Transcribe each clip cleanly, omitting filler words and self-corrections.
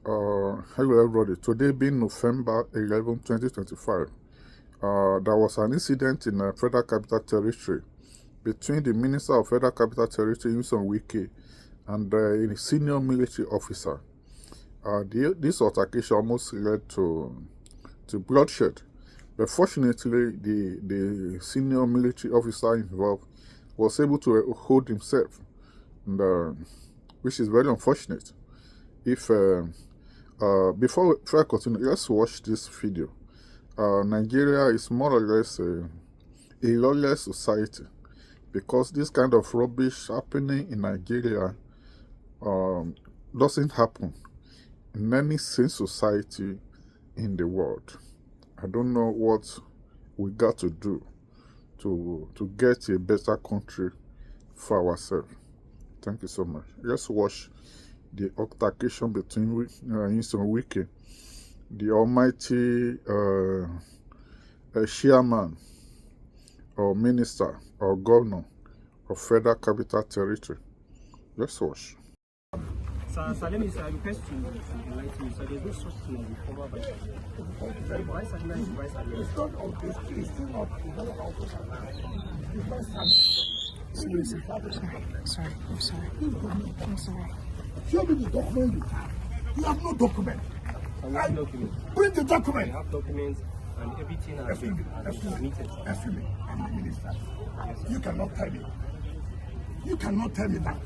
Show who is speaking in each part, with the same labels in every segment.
Speaker 1: Hello everybody. Today being November 11, 2025, there was an incident in Federal Capital Territory between the Minister of Federal Capital Territory, Nyesom Wike, and a senior military officer. This altercation almost led to bloodshed, but fortunately, the senior military officer involved was able to hold himself, and, which is very unfortunate. Before I continue, let's watch this video. Nigeria is more or less a lawless society, because this kind of rubbish happening in Nigeria doesn't happen in any sane society in the world. I don't know what we got to do to get a better country for ourselves. Thank you so much. Let's watch the altercation between Nyesom Wike, the almighty chairman or minister or governor of Federal Capital Territory. Let's watch.
Speaker 2: Sir, let me request to enlighten me. So there's no such thing as a former vice
Speaker 3: I'm sorry.
Speaker 4: Show me the document you have. You have no document. Bring the document.
Speaker 2: I have documents and everything has been submitted.
Speaker 4: Excuse me, I'm the minister. You cannot tell me. You cannot tell me that.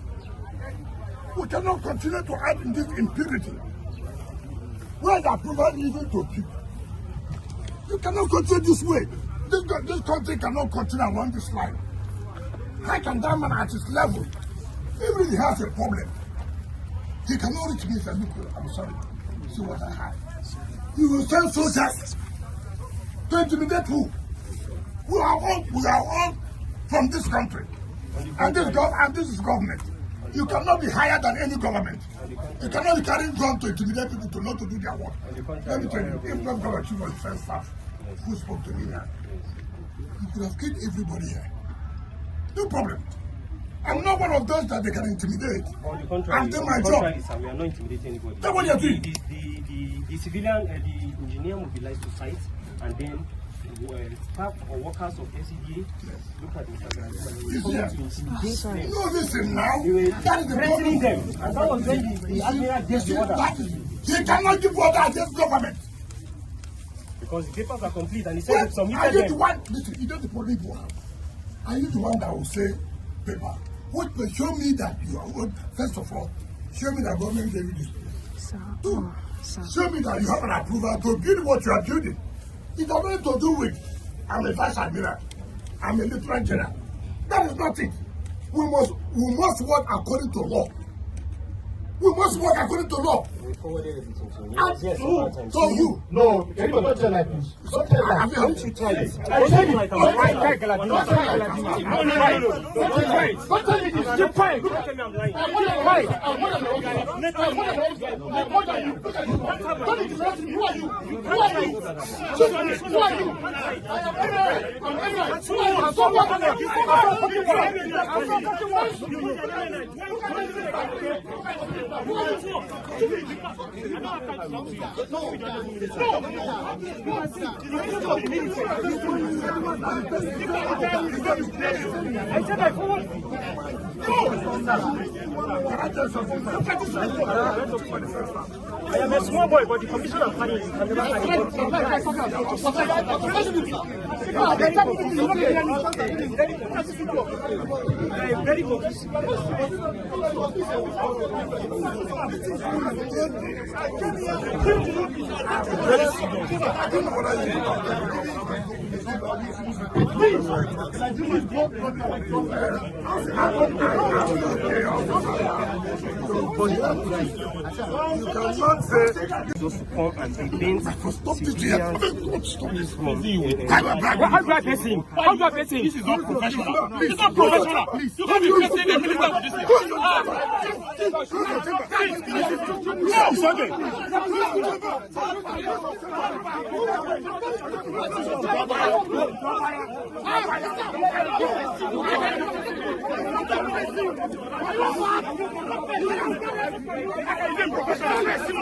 Speaker 4: We cannot continue to add in this impurity. Where the approval leading to people. You cannot continue this way. This country cannot continue along this line. How can that man at his level, even if he has a problem, he cannot reach me and say, look, I'm sorry, see what I have. You will send soldiers to intimidate who? We are all from this country. And this is government. You cannot be higher than any government. You cannot be carrying gun to intimidate people to not to do their work. Let me tell you, if not government chief was first staff who spoke to me here, you could have killed everybody here. No problem. I'm not one of those that they can intimidate.
Speaker 2: On the contrary,
Speaker 4: I'm doing my job.
Speaker 2: Sir, we are not intimidating anybody.
Speaker 4: That's what you're doing.
Speaker 2: The civilian, the engineer mobilized to site, and then staff or workers of SCDA look at this as
Speaker 4: No, listen now.
Speaker 2: They were
Speaker 4: That is the
Speaker 2: threatening
Speaker 4: problem.
Speaker 2: them. And that was when the admiral gave the order.
Speaker 4: He cannot give order against government.
Speaker 2: Because the papers are complete and he said he
Speaker 4: Are
Speaker 2: submitted
Speaker 4: you the
Speaker 2: them.
Speaker 4: one? Listen, you know the problem you have. Are you the one that will say, paper? What will show me that you are good? First of all, show me that government gave you this. Two, show me that you have an approval to build what you are building. It has nothing to do with I'm a vice admiral, I'm a lieutenant general. That is nothing. We must work according to law. We must work according to law.
Speaker 2: We forwarded everything to you.
Speaker 4: And
Speaker 2: Yes,
Speaker 4: so you.
Speaker 5: No, can you not tell like this? Don't tell like this.
Speaker 2: Don't you try it.
Speaker 5: I said it. Don't tell me this. You're fine.
Speaker 2: Don't tell me I'm lying.
Speaker 5: I'm more than you. Don't interrupt me. Who are you? Who are you? Who are you?
Speaker 2: I am a small boy, but the commission of planning can never very focused.
Speaker 4: You cannot say
Speaker 2: Just to come and defend
Speaker 5: How do I face him? How do I face him? This is not professional. It's not professional. You can't be facing the minister for this thing. It's okay. Professional.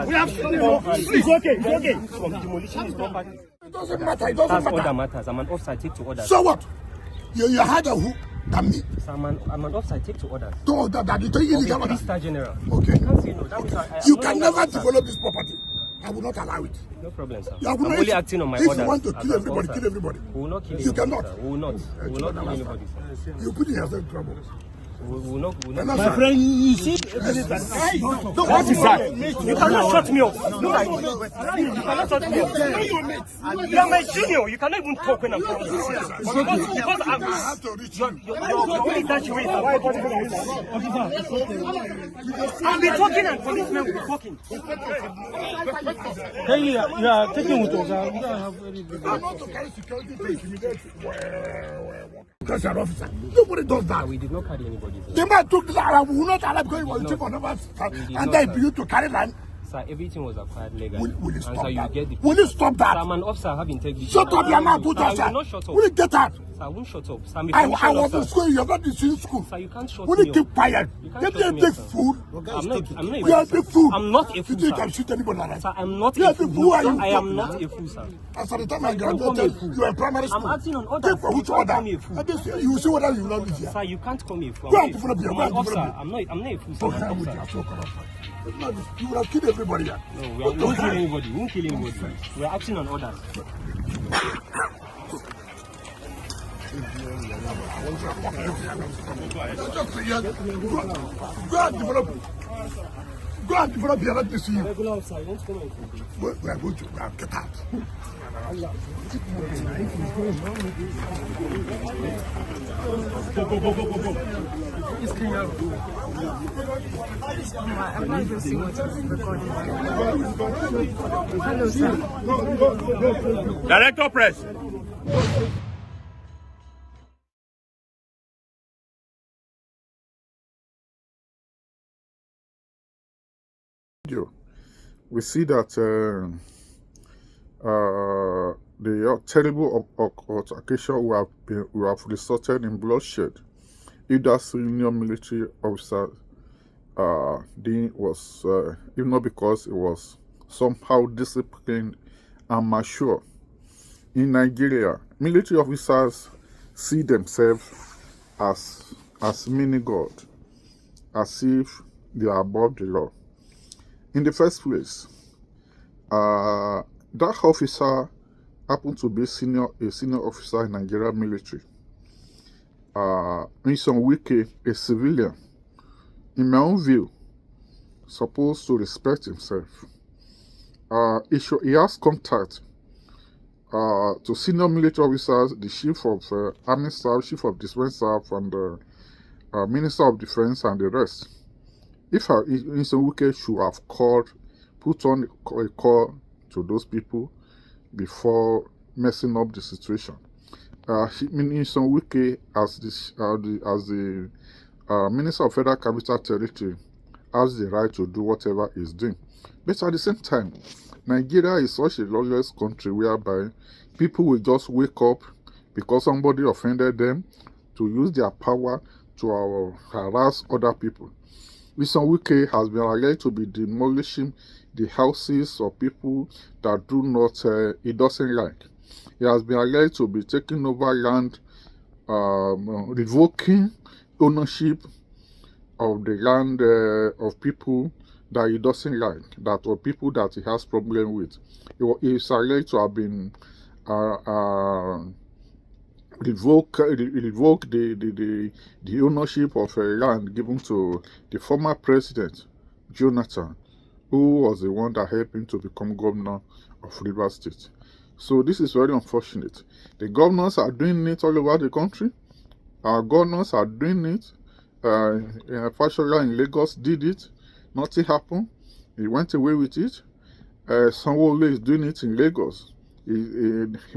Speaker 2: We have it's okay, it's okay. From demolition is not part.
Speaker 4: It doesn't matter. It
Speaker 2: That's
Speaker 4: doesn't
Speaker 2: all that
Speaker 4: matter.
Speaker 2: matters. I'm an offside, take to orders.
Speaker 4: So what? You had a who? Than me.
Speaker 2: So I'm an offside, take to orders.
Speaker 4: Don't that you take
Speaker 2: Of
Speaker 4: it.
Speaker 2: a 3-star general.
Speaker 4: Okay.
Speaker 2: You can't say no. That means
Speaker 4: You
Speaker 2: I'm
Speaker 4: can
Speaker 2: no
Speaker 4: never
Speaker 2: longer offside.
Speaker 4: develop this property. I will not allow it.
Speaker 2: No problem, sir.
Speaker 4: You
Speaker 2: I'm
Speaker 4: will not-
Speaker 2: only acting on my
Speaker 4: if
Speaker 2: orders.
Speaker 4: you want to
Speaker 2: as
Speaker 4: kill
Speaker 2: an
Speaker 4: everybody,
Speaker 2: officer.
Speaker 4: kill everybody.
Speaker 2: We will not kill
Speaker 4: You
Speaker 2: anybody,
Speaker 4: cannot.
Speaker 2: sir. We will not. We will not kill anybody, sir.
Speaker 4: You put yourself in trouble.
Speaker 2: We will not. We will
Speaker 4: My
Speaker 2: not.
Speaker 4: friend,
Speaker 5: You see,
Speaker 2: What is that? You cannot shut me up. Look at you. You cannot shut me up. You are my junior. You cannot even talk when I'm talking. Because
Speaker 4: I have to reach you.
Speaker 2: you're only that way. I'll be talking and policemen will be talking.
Speaker 5: hey, you are taking with us. We don't have any.
Speaker 4: I'm not to carry security to intimidate because you're an officer. Nobody does that.
Speaker 2: We did not carry anybody.
Speaker 4: The man took this and we will not allow because he was chief of numbers and then you to carry land.
Speaker 2: Sir, everything was acquired legally.
Speaker 4: Will you
Speaker 2: And
Speaker 4: stop
Speaker 2: so you
Speaker 4: that?
Speaker 2: get the
Speaker 4: Will you stop
Speaker 2: Sir,
Speaker 4: that?
Speaker 2: I'm an officer. I have integrity.
Speaker 4: Shut up your mouth, put
Speaker 2: Sir, I
Speaker 4: yourself.
Speaker 2: will not shut up.
Speaker 4: Will you get out?
Speaker 2: Sir, I won't shut up. Sir, I'm a
Speaker 4: I
Speaker 2: commissioned
Speaker 4: was in
Speaker 2: officer.
Speaker 4: school, you're not in school.
Speaker 2: Sir, you can't shut
Speaker 4: Will
Speaker 2: me
Speaker 4: you
Speaker 2: up.
Speaker 4: keep quiet?
Speaker 2: You can't
Speaker 4: Get
Speaker 2: shut
Speaker 4: a
Speaker 2: me
Speaker 4: big
Speaker 2: up, sir.
Speaker 4: fool.
Speaker 2: I'm not a
Speaker 4: You are a
Speaker 2: fool,
Speaker 4: big
Speaker 2: sir.
Speaker 4: fool.
Speaker 2: I'm not a
Speaker 4: You
Speaker 2: fool,
Speaker 4: think you
Speaker 2: sir.
Speaker 4: can shoot anybody like that?
Speaker 2: Sir, I'm not
Speaker 4: You are
Speaker 2: a
Speaker 4: a big
Speaker 2: fool.
Speaker 4: fool. Who are you?
Speaker 2: I am not a fool, sir.
Speaker 4: As at the time I
Speaker 2: You can't call me a
Speaker 4: graduated,
Speaker 2: fool.
Speaker 4: you were in primary school.
Speaker 2: I'm acting on orders.
Speaker 4: Take for
Speaker 2: You
Speaker 4: which
Speaker 2: can't
Speaker 4: order?
Speaker 2: call me a fool.
Speaker 4: And this, you will see whether you will not be here.
Speaker 2: Sir, you can't call me a fool.
Speaker 4: Go
Speaker 2: I'm
Speaker 4: and
Speaker 2: not a
Speaker 4: develop
Speaker 2: fool.
Speaker 4: your-
Speaker 2: I'm
Speaker 4: go
Speaker 2: an
Speaker 4: and
Speaker 2: officer.
Speaker 4: develop
Speaker 2: I'm not a fool, sir.
Speaker 4: Oh,
Speaker 2: I'm an
Speaker 4: hell with
Speaker 2: officer.
Speaker 4: you, so corrupt. You will have killed everybody here.
Speaker 2: No, we won't kill anybody. We won't kill anybody. We're acting on orders.
Speaker 4: Go and develop. Go and develop here. Let me see you.
Speaker 2: Regular officer, you won't come and complain.
Speaker 4: We are going to get out.
Speaker 3: I'm not even seeing what's recording. Hello, sir.
Speaker 5: Director press.
Speaker 1: We see that the terrible altercation we have resulted in bloodshed. If that senior military officer was, if not because it was somehow disciplined and mature. In Nigeria, military officers see themselves as mini god, as if they are above the law. In the first place, that officer happened to be a senior officer in Nigeria military. In some Wike, a civilian, in my own view, supposed to respect himself. He has contact to senior military officers, the chief of army staff, chief of defense staff, and the minister of defense, and the rest. If Mr. Wike should have put on a call to those people before messing up the situation. Mr. Wike, as the Minister of Federal Capital Territory, has the right to do whatever he's doing. But at the same time, Nigeria is such a lawless country whereby people will just wake up because somebody offended them to use their power to harass other people. Mr. Wike has been alleged to be demolishing the houses of people that he doesn't like. He has been alleged to be taking over land, revoking ownership of the land of people that he doesn't like, or people that he has problem with. He is alleged to have been revoke the ownership of land given to the former president, Jonathan, who was the one that helped him to become governor of Rivers State. So this is very unfortunate. The governors are doing it all over the country. Our governors are doing it. Fashola in Lagos did it. Nothing happened. He went away with it. Sanwo-Olu is doing it in Lagos.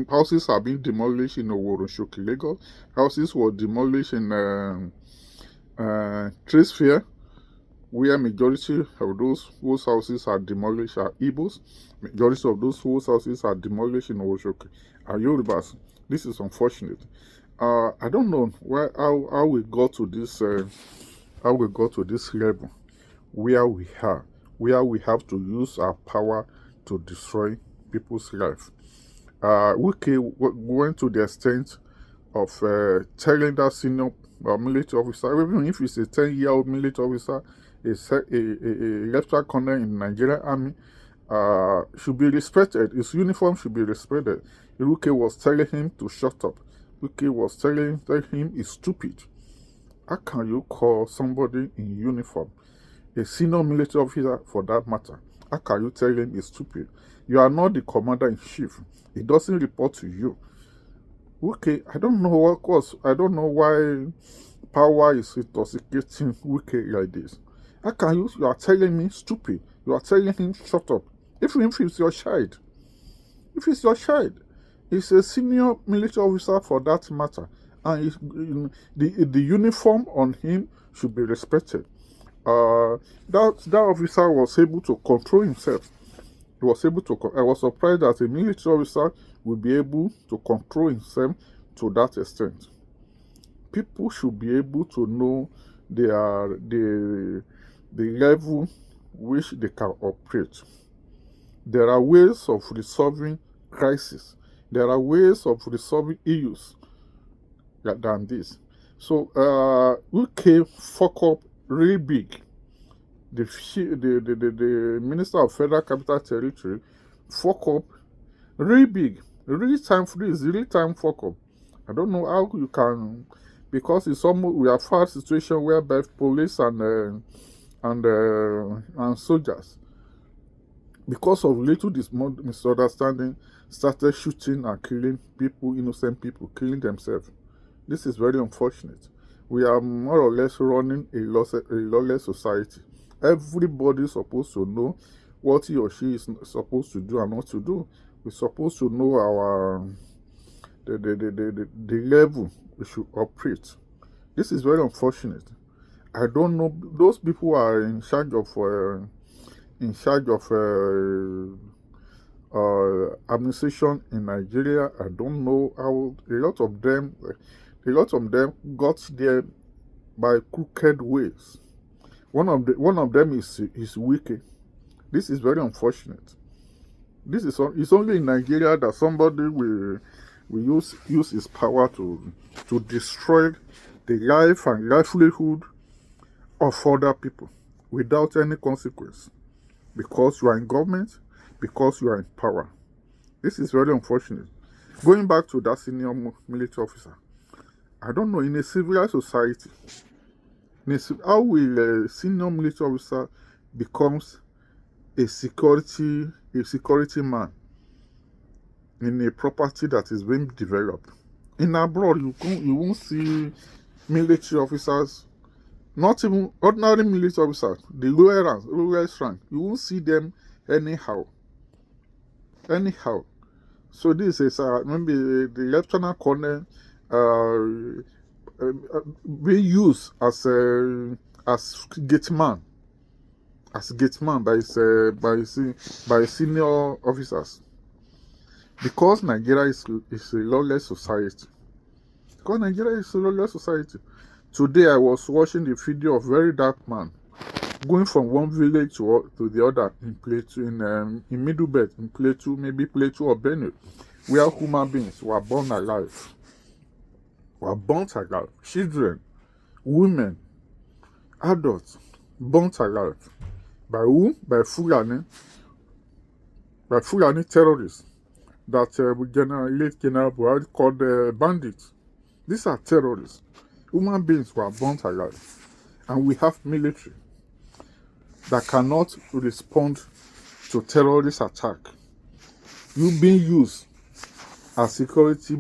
Speaker 1: Houses are being demolished in Oworoshoki, Lagos. Houses were demolished in Trade Fair, where majority of those whose houses are demolished are Igbos. Majority of those whose houses are demolished in Oworoshoki are Yorubas. This is unfortunate. I don't know how we got to this level where we have to use our power to destroy people's life. Wike went to the extent of telling that senior military officer, even if he's a 10-year-old military officer, a lieutenant colonel in the Nigerian army, should be respected. His uniform should be respected. Wike was telling him to shut up. Wike was telling him he's stupid. How can you call somebody in uniform, a senior military officer for that matter? How can you tell him he's stupid? You are not the commander-in-chief. He doesn't report to you. Okay, I don't know what cause. I don't know why power is intoxicating Wike like this. How can you are telling me stupid? You are telling him shut up. If it's your child. If it's your child. He's a senior military officer for that matter. And the uniform on him should be respected. That officer was able to control himself. He was able to. I was surprised that a military officer would be able to control himself to that extent. People should be able to know the level which they can operate. There are ways of resolving crises. There are ways of resolving issues than this. So UK fuck up really big. The Minister of Federal Capital Territory fuck up really big. Really time fuck up. I don't know how you can, because it's almost we have had situation whereby police and soldiers, because of little misunderstanding, started shooting and killing people, innocent people, killing themselves. This is very unfortunate. We are more or less running a lawless society. Everybody is supposed to know what he or she is supposed to do and not to do. We're supposed to know the level we should operate. This is very unfortunate. I don't know, those people who are in charge of administration in Nigeria. I don't know how a lot of them got there by crooked ways. One of them is wicked. This is very unfortunate. It's only in Nigeria that somebody will use his power to destroy the life and livelihood of other people without any consequence, because you are in government, because you are in power. This is very unfortunate. Going back to that senior military officer, I don't know, in a civilized society, how will a senior military officer becomes a security man in a property that is being developed? In abroad, you won't see military officers, not even ordinary military officers, the lowest rank. You won't see them anyhow. So this is maybe the lieutenant colonel being used as gate man by senior officers, because Nigeria is a lawless society. Today I was watching the video of very dark man going from one village to the other in Middle Belt, in Plateau or Benue, where human beings were born alive. Children, women, adults, burnt alive. By who? By Fulani terrorists that General Buhari called bandits. These are terrorists. Human beings who are born alive. And we have military that cannot respond to terrorist attack. You being used as security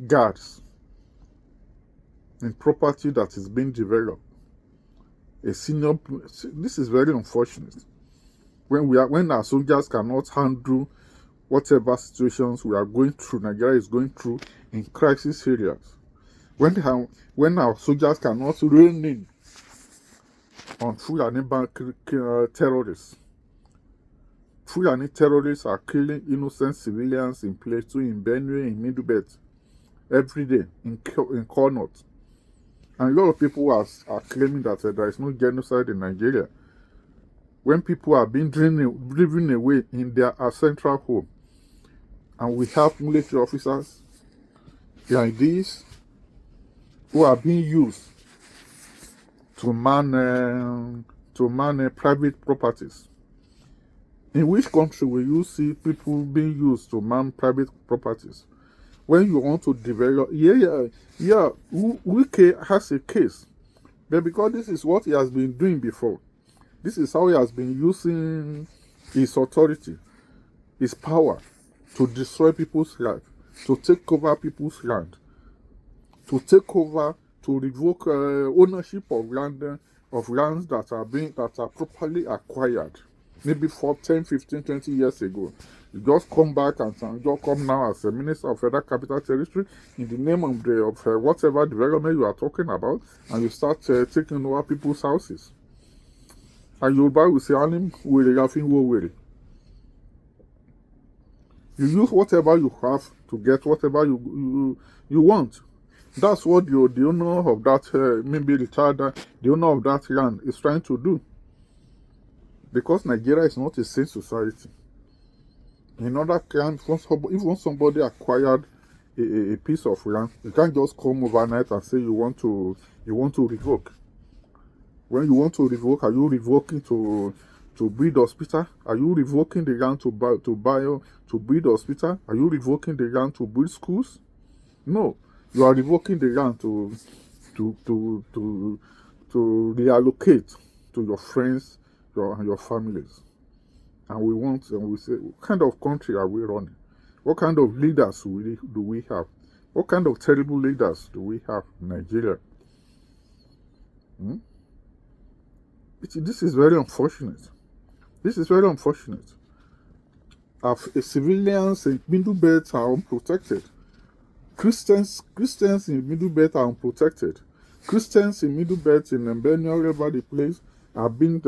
Speaker 1: guards in property that is being developed. This is very unfortunate. When our soldiers cannot handle whatever situations we are going through, Nigeria is going through in crisis areas. When our soldiers cannot rein in on Fulani terrorists. Fulani terrorists are killing innocent civilians in Plateau, in Benue, in Middle Belt every day, in Connaught. And a lot of people are claiming that there is no genocide in Nigeria. When people are being driven away in their central home, and we have military officers like these who are being used to man private properties. In which country will you see people being used to man private properties? When you want to develop, Wike has a case, but because this is what he has been doing before, this is how he has been using his authority, his power, to destroy people's life, to take over people's land, to take over, to revoke ownership of lands that are properly acquired, maybe for 10, 15, 20 years ago. You just come back and just come now as a Minister of Federal Capital Territory in the name of whatever development you are talking about, and you start taking over people's houses. And Yoruba will say, you use whatever you have to get whatever you want. That's what the owner of that, maybe the owner of that land is trying to do. Because Nigeria is not a sane society. In other countries, if somebody acquired a piece of land, you can't just come overnight and say you want to revoke. When you want to revoke, are you revoking to build hospital? Are you revoking the land to build hospital? Are you revoking the land to build schools? No, you are revoking the land to reallocate to your friends, your families. And we say, what kind of country are we running? What kind of leaders do we have? What kind of terrible leaders do we have in Nigeria? This is very unfortunate. This is very unfortunate. Civilians in Middle Belt are unprotected. Christians in Middle Belt are unprotected. Christians in Middle Belt, in Benue, all over the place, have been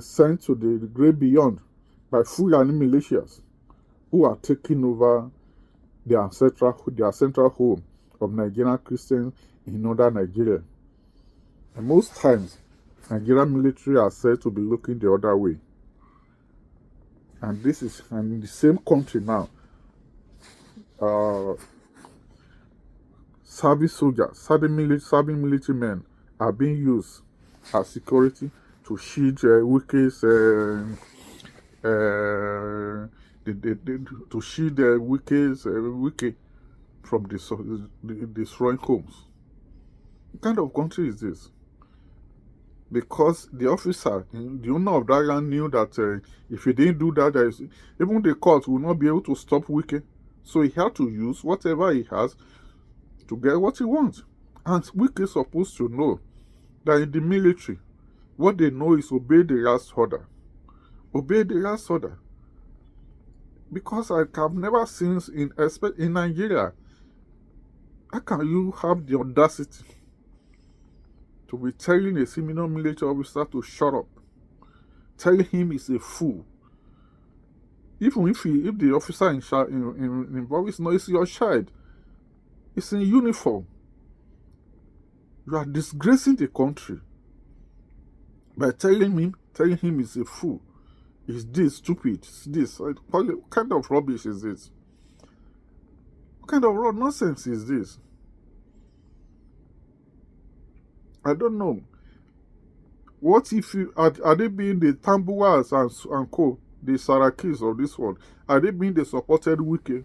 Speaker 1: sent to the great beyond by Fulani militias who are taking over their central home of Nigerian Christians in northern Nigeria. And most times, Nigerian military are said to be looking the other way. And in the same country now, serving military men are being used as security to shield Wike's Wike from destroying homes. What kind of country is this? Because the officer, the owner of that land, knew that if he didn't do that, even the court will not be able to stop Wike. So he had to use whatever he has to get what he wants. And Wike is supposed to know that in the military, what they know is obey the last order. Obey the last order. Because I have never seen, in Nigeria, how can you have the audacity to be telling a senior military officer to shut up, telling him he's a fool? Even if the officer involved is not, it's your child, it's in uniform. You are disgracing the country by telling him he's a fool. Is this stupid? Is this? What kind of rubbish is this? What kind of nonsense is this? I don't know. What if are they being the Tambuas and co, the Sarakis of this world? Are they being the supported Wike?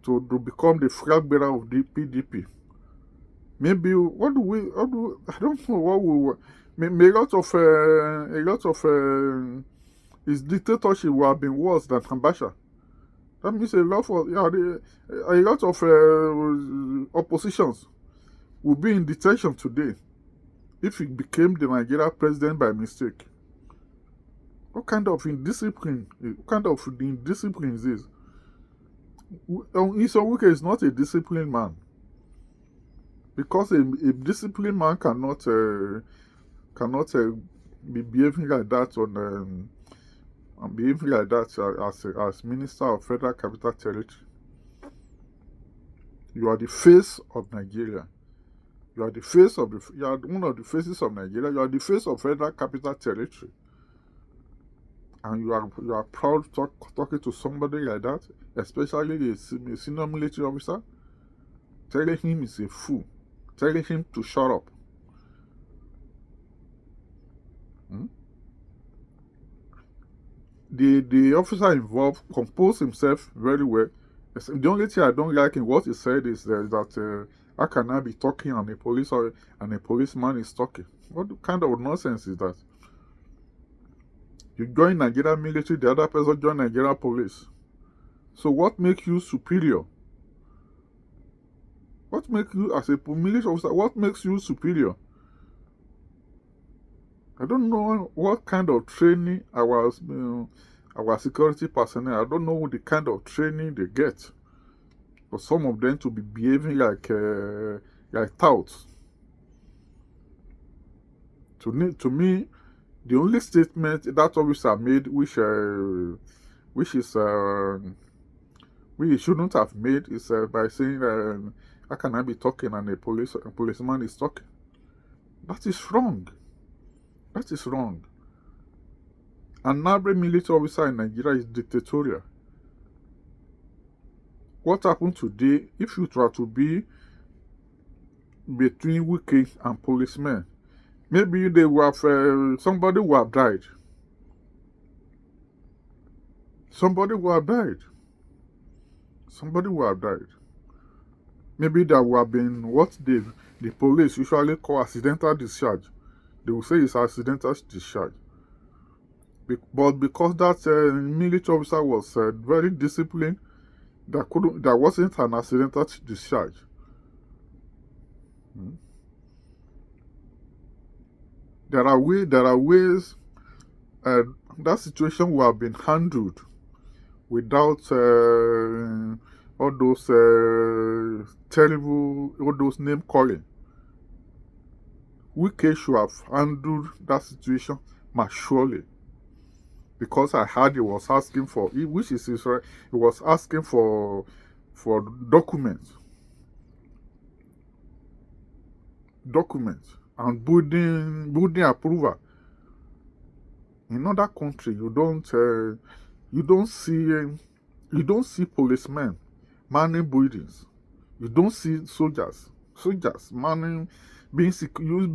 Speaker 1: to become the flag bearer of the PDP. Maybe I don't know what we were. Maybe a lot of his dictatorship would have been worse than Ambasha. That means a lot of oppositions would be in detention today if he became the Nigeria president by mistake. What kind of indiscipline is this? Isonwuke is not a disciplined man, because a disciplined man cannot be behaving like that as Minister of Federal Capital Territory. You are the face of Nigeria. You are one of the faces of Nigeria. You are the face of Federal Capital Territory. And you are proud talking to somebody like that, especially a senior military officer, telling him he's a fool, telling him to shut up. The officer involved composed himself very well. The only thing I don't like in what he said is that how can I be talking and a policeman is talking? What kind of nonsense is that? You join Nigeria military, the other person join Nigeria police. So what makes you superior? What makes you, as a military officer, what makes you superior? I don't know what kind of training our security personnel, I don't know the kind of training they get for some of them to be behaving like touts. To me, the only statement that officer made, which he shouldn't have made, is by saying, "How can I be talking and a policeman is talking?" That is wrong. That is wrong. An average military officer in Nigeria is dictatorial. What happened today? If you try to be between Wike and policemen, maybe they would have somebody would have died. Somebody would have died. Somebody would have died. Maybe there would have been what the police usually call accidental discharge. They will say it's accidental discharge. But because that military officer was very disciplined, there wasn't an accidental discharge. There are ways that situation would have been handled without all those name calling. Wike should have handled that situation maturely, because I heard he was asking for, which is Israel, he was asking for documents and building approval. In other country, you don't see policemen manning buildings. You don't see soldiers manning being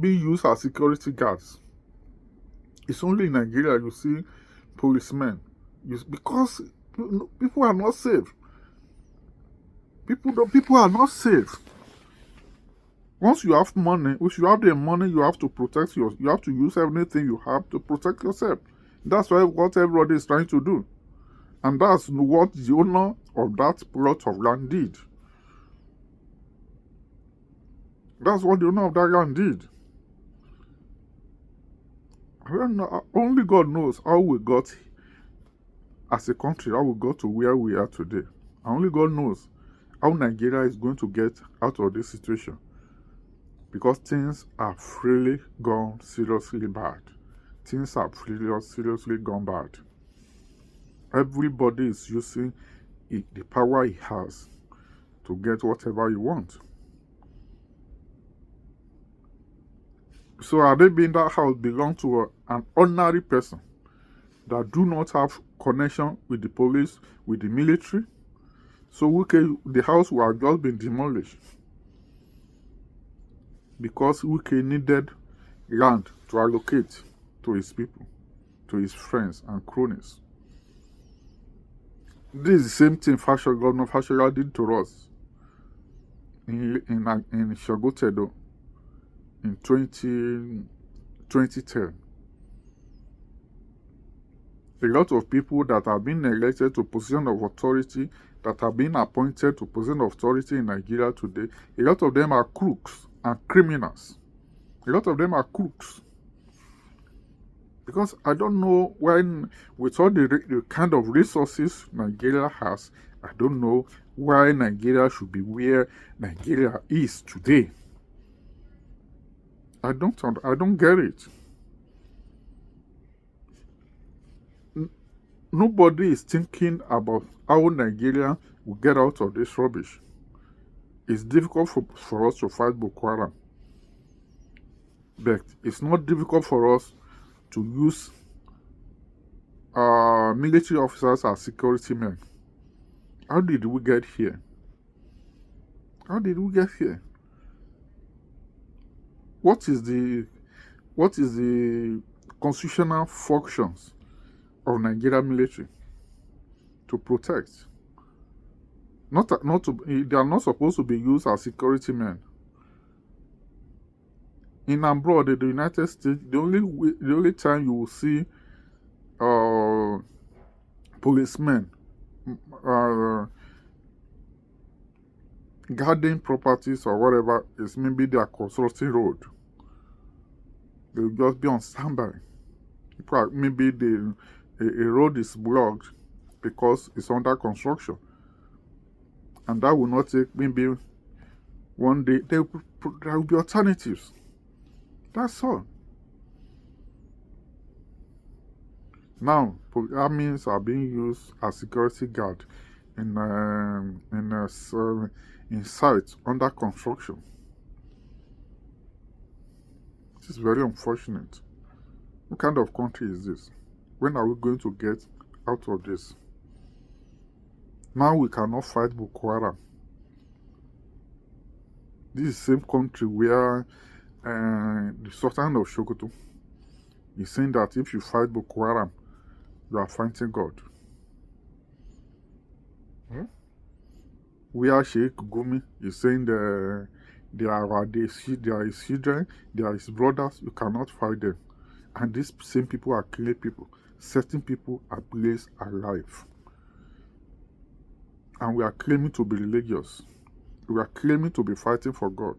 Speaker 1: used as security guards. It's only in Nigeria you see policemen, because people are not safe. People are not safe. Once you have money, if you have the money, you have to protect you have to use everything you have to protect yourself. That's what everybody is trying to do. And that's what the owner of that plot of land did. That's what the owner of that land did. I don't know, only God knows how we got, as a country, how we got to where we are today. Only God knows how Nigeria is going to get out of this situation. Because things have really gone seriously bad. Things have really seriously gone bad. Everybody is using the power he has to get whatever he wants. So had they been that house belong to an ordinary person that do not have connection with the police, with the military, so the house would have just been demolished, because Wike needed land to allocate to his people, to his friends and cronies. This is the same thing Governor Fashola did to us in Shogotedo in 2010. A lot of people that have been elected to position of authority, that have been appointed to position of authority in Nigeria today, a lot of them are crooks and criminals. A lot of them are crooks. Because I don't know when, with all the kind of resources Nigeria has, I don't know why Nigeria should be where Nigeria is today. I don't get it. Nobody is thinking about how Nigeria will get out of this rubbish. It's difficult for us to fight Boko Haram. But it's not difficult for us to use military officers as security men. How did we get here? How did we get here? What is the constitutional functions of Nigeria military? To protect. They are not supposed to be used as security men. In abroad, in the United States, the only time you will see policemen guarding properties or whatever is maybe their construction road. They will just be on standby. Maybe a road is blocked because it's under construction, and that will not take maybe one day. There will be alternatives. That's all. Now, armies are being used as security guard in sites under construction. This is very unfortunate. What kind of country is this? When are we going to get out of this? Now we cannot fight Boko Haram. This is the same country where the Sultan of Sokoto is saying that if you fight Boko Haram, you are fighting God. Where Sheikh Gumi is saying they are his children, they are his brothers, you cannot fight them. And these same people are killing people, setting people ablaze alive. And we are claiming to be religious. We are claiming to be fighting for God.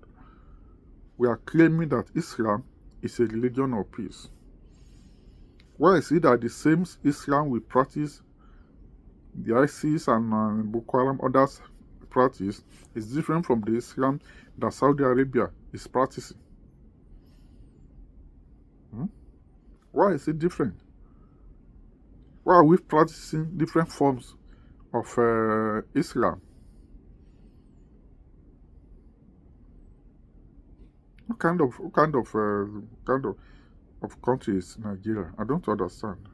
Speaker 1: We are claiming that Islam is a religion of peace. Why is it that the same Islam we practice, the ISIS and Boko Haram others practice, is different from the Islam that Saudi Arabia is practicing? Why is it different? Why are we practicing different forms of Islam? What kind of country is Nigeria? I don't understand.